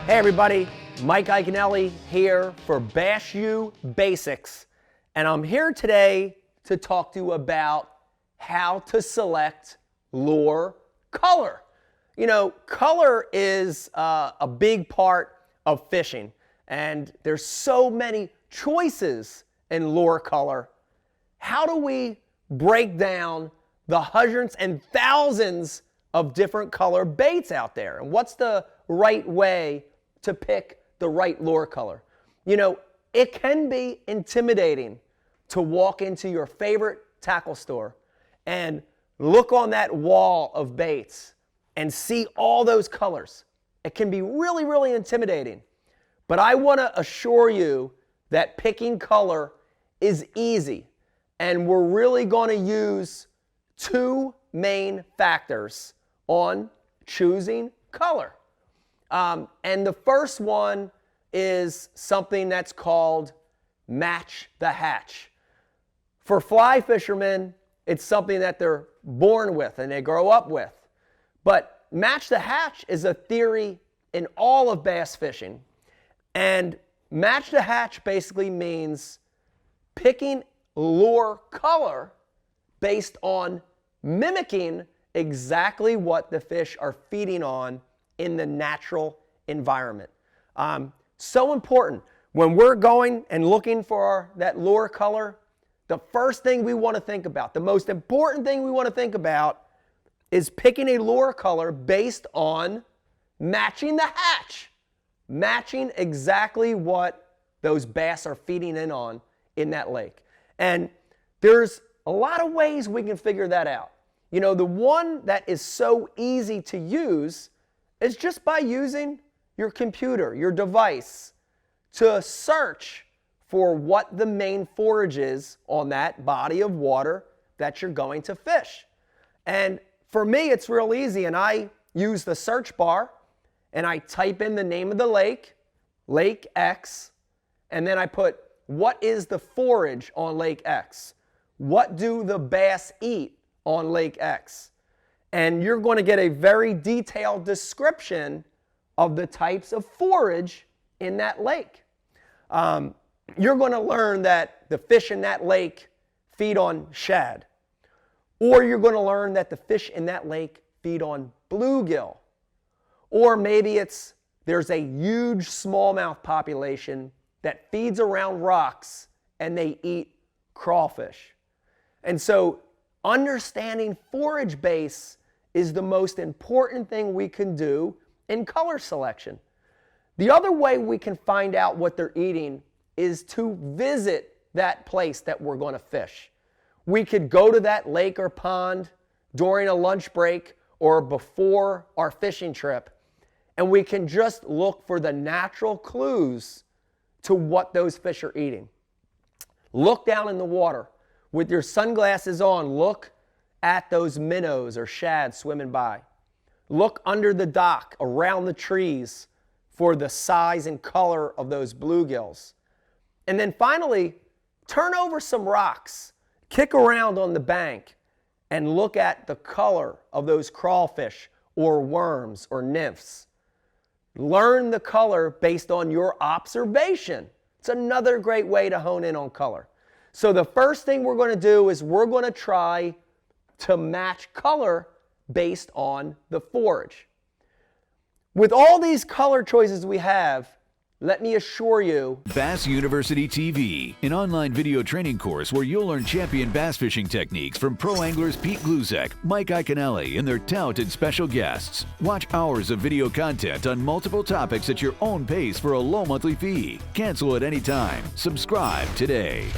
Hey everybody, Mike Iaconelli here for Bass U Basics, and I'm here today to talk to you about how to select lure color. You know, color is a big part of fishing, and there's so many choices in lure color. How do we break down the hundreds and thousands of different color baits out there, and what's the right way to pick the right lure color? You know, it can be intimidating to walk into your favorite tackle store and look on that wall of baits and see all those colors. It can be really, really intimidating. But I want to assure you that picking color is easy, and we're really going to use two main factors on choosing color. And the first one is something that's called match the hatch. For fly fishermen, it's something that they're born with and they grow up with. But match the hatch is a theory in all of bass fishing. And match the hatch basically means picking lure color based on mimicking exactly what the fish are feeding on in the natural environment. So important. When we're going and looking for that lure color, the first thing we want to think about, the most important thing we want to think about, is picking a lure color based on matching the hatch, matching exactly what those bass are feeding in on in that lake. And there's a lot of ways we can figure that out. You know, the one that is so easy to use is just by using your computer, your device, to search for what the main forage is on that body of water that you're going to fish. And for me, it's real easy, and I use the search bar, and I type in the name of the lake, Lake X, and then I put, what is the forage on Lake X? What do the bass eat on Lake X? And you're going to get a very detailed description of the types of forage in that lake. You're going to learn that the fish in that lake feed on shad. Or you're going to learn that the fish in that lake feed on bluegill. Or maybe there's a huge smallmouth population that feeds around rocks and they eat crawfish. And so understanding forage base is the most important thing we can do in color selection. The other way we can find out what they're eating is to visit that place that we're going to fish. We could go to that lake or pond during a lunch break or before our fishing trip, and we can just look for the natural clues to what those fish are eating. Look down in the water. With your sunglasses on, look at those minnows or shad swimming by. Look under the dock, around the trees, for the size and color of those bluegills. And then finally, turn over some rocks, kick around on the bank, and look at the color of those crawfish or worms or nymphs. Learn the color based on your observation. It's another great way to hone in on color. So the first thing we're going to do is we're going to try to match color based on the forage. With all these color choices we have, let me assure you, Bass University TV, an online video training course where you'll learn champion bass fishing techniques from pro anglers Pete Glusek, Mike Iaconelli, and their talented special guests. Watch hours of video content on multiple topics at your own pace for a low monthly fee. Cancel at any time. Subscribe today.